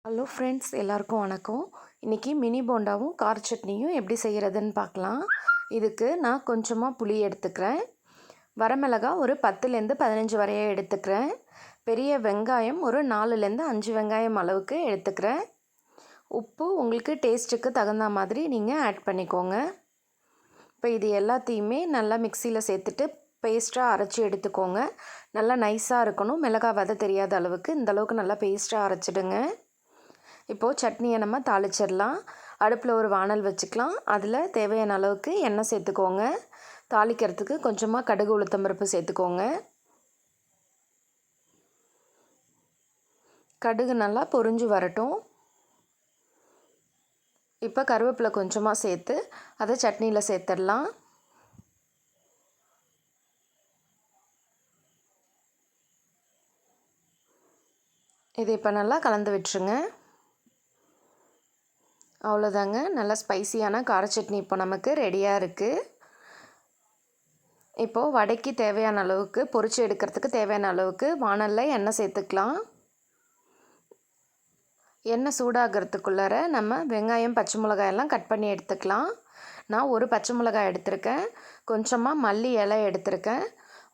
Hello friends, எல்லாருக்கும் வணக்கம். இன்றைக்கி மினி போண்டாவும் கார சட்னியும் எப்படி செய்கிறதுன்னு பார்க்கலாம். இதுக்கு நான் கொஞ்சமாக புளி எடுத்துக்கிறேன். வரமிளகாய் ஒரு 10லேருந்து 15 வரைய எடுத்துக்கிறேன். பெரிய வெங்காயம் ஒரு 4லேருந்து 5 வெங்காயம் அளவுக்கு எடுத்துக்கிறேன். உப்பு உங்களுக்கு டேஸ்ட்டுக்கு தகுந்த மாதிரி நீங்கள் ஆட் பண்ணிக்கோங்க. இப்போ இது எல்லாத்தையுமே நல்லா மிக்சியில் சேர்த்துட்டு பேஸ்ட்டாக அரைச்சி எடுத்துக்கோங்க. நல்லா நைஸாக இருக்கணும். மிளகாய் விதை தெரியாத அளவுக்கு இந்தளவுக்கு நல்லா பேஸ்ட்டாக அரைச்சிடுங்க. இப்போது சட்னியை நம்ம தாளிச்சிடலாம். அடுப்பில் ஒரு வானல் வச்சுக்கலாம். அதில் தேவையான அளவுக்கு எண்ணெய் சேர்த்துக்கோங்க. தாளிக்கிறதுக்கு கொஞ்சமாக கடுகு உளுத்தம்பருப்பு சேர்த்துக்கோங்க. கடுகு நல்லா பொரிஞ்சு வரட்டும். இப்போ கருவேப்பிலை கொஞ்சமாக சேர்த்து அதை சட்னியில் சேர்த்துடலாம். இதை இப்போ நல்லா கலந்து விட்டுருங்க. அவ்வளோதாங்க, நல்லா ஸ்பைசியான கார சட்னி இப்போ நமக்கு ரெடியாக இருக்குது. இப்போது வடைக்கு தேவையான அளவுக்கு பொரிச்சு எடுக்கிறதுக்கு தேவையான அளவுக்கு வானலில் எண்ணெய் சேர்த்துக்கலாம். எண்ணெய் சூடாகிறதுக்குள்ளார நம்ம வெங்காயம் பச்சை மிளகாயெல்லாம் கட் பண்ணி எடுத்துக்கலாம். நான் ஒரு பச்சை மிளகாய் எடுத்திருக்கேன். கொஞ்சமாக மல்லி இலை எடுத்திருக்கேன்.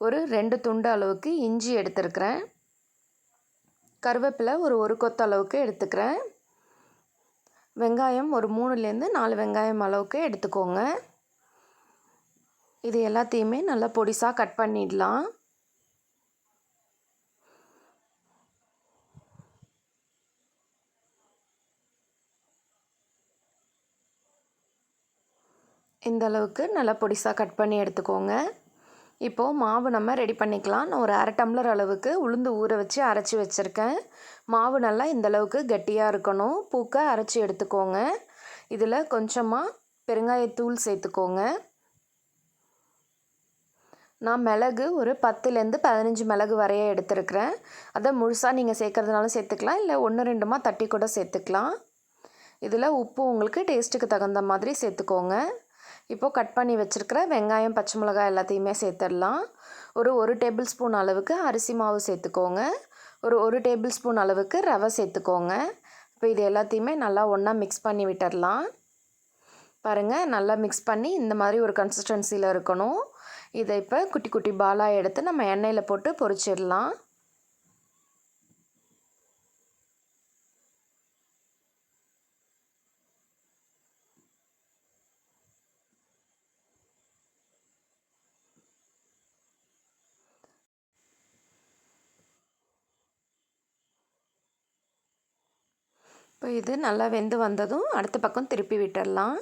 ஒரு 2 துண்டு அளவுக்கு இஞ்சி எடுத்திருக்கிறேன். கருவேப்பிலை ஒரு கொத்து அளவுக்கு எடுத்துக்கிறேன். வெங்காயம் ஒரு 3லேருந்து 4 வெங்காயம் அளவுக்கு எடுத்துக்கோங்க. இது எல்லாத்தையுமே நல்லா பொடிசாக கட் பண்ணிடலாம். இந்த அளவுக்கு நல்லா பொடிசாக கட் பண்ணி எடுத்துக்கோங்க. இப்போது மாவு நம்ம ரெடி பண்ணிக்கலாம். நான் ஒரு 1/2 டம்ளர் அளவுக்கு உளுந்து ஊற வச்சு அரைச்சி வச்சுருக்கேன். மாவு நல்லா இந்தளவுக்கு கட்டியாக இருக்கணும். பூக்க அரைச்சி எடுத்துக்கோங்க. இதில் கொஞ்சமாக பெருங்காயத்தூள் சேர்த்துக்கோங்க. நான் மிளகு ஒரு 10லேருந்து 15 மிளகு வரைய எடுத்துருக்கிறேன். அதை முழுசாக நீங்கள் சேர்க்குறதுனாலும் சேர்த்துக்கலாம், இல்லை 1-2மா தட்டி கூட சேர்த்துக்கலாம். இதில் உப்பு உங்களுக்கு டேஸ்ட்டுக்கு தகுந்த மாதிரி சேர்த்துக்கோங்க. இப்போது கட் பண்ணி வச்சுருக்கிற வெங்காயம் பச்சை மிளகாய் எல்லாத்தையுமே சேர்த்துடலாம். ஒரு டேபிள் ஸ்பூன் அளவுக்கு அரிசி மாவு சேர்த்துக்கோங்க. ஒரு டேபிள் ஸ்பூன் அளவுக்கு ரவை சேர்த்துக்கோங்க. இப்போ இது எல்லாத்தையுமே நல்லா ஒன்றா மிக்ஸ் பண்ணி விட்டுடலாம். பாருங்கள், நல்லா மிக்ஸ் பண்ணி இந்த மாதிரி ஒரு கன்சிஸ்டன்சியில் இருக்கணும். இதை இப்போ குட்டி குட்டி பாலாக எடுத்து நம்ம எண்ணெயில் போட்டு பொரிச்சிடலாம். இப்போ இது நல்லா வெந்து வந்ததும் அடுத்த பக்கம் திருப்பி விட்டுடலாம்.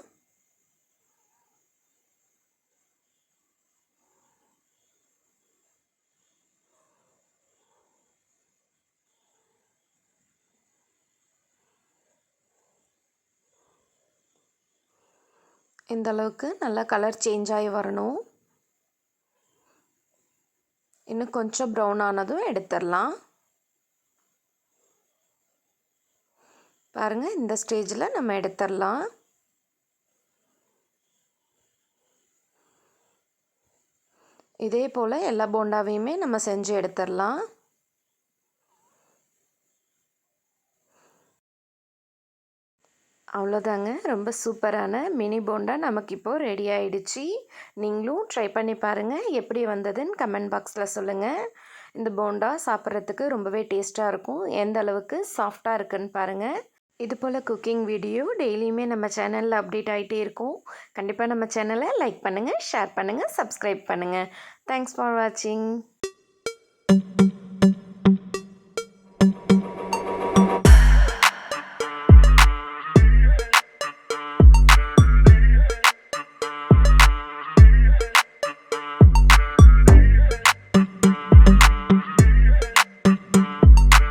இந்த அளவுக்கு நல்லா கலர் சேஞ்ச் ஆகி வரணும். இன்னும் கொஞ்சம் ப்ரௌன் ஆனதும் எடுத்துடலாம். பாருங்கள், இந்த ஸ்டேஜில் நம்ம எடுத்துடலாம். இதே போல் எல்லா போண்டாவையுமே நம்ம செஞ்சு எடுத்துடலாம். அவ்வளோதாங்க, ரொம்ப சூப்பரான மினி போண்டா நமக்கு இப்போது ரெடி ஆகிடுச்சு. நீங்களும் ட்ரை பண்ணி பாருங்கள். எப்படி வந்ததுன்னு கமெண்ட் பாக்ஸில் சொல்லுங்கள். இந்த போண்டா சாப்பிட்றதுக்கு ரொம்பவே டேஸ்ட்டாக இருக்கும். எந்த அளவுக்கு சாஃப்டாக இருக்குன்னு பாருங்கள். இது போல் குக்கிங் வீடியோ டெய்லியுமே நம்ம சேனலில் அப்டேட் ஆகிட்டே இருக்கும். கண்டிப்பாக நம்ம சேனலை லைக் பண்ணுங்கள், ஷேர் பண்ணுங்கள், சப்ஸ்கிரைப் பண்ணுங்கள். தேங்க்ஸ் ஃபார் வாட்சிங்.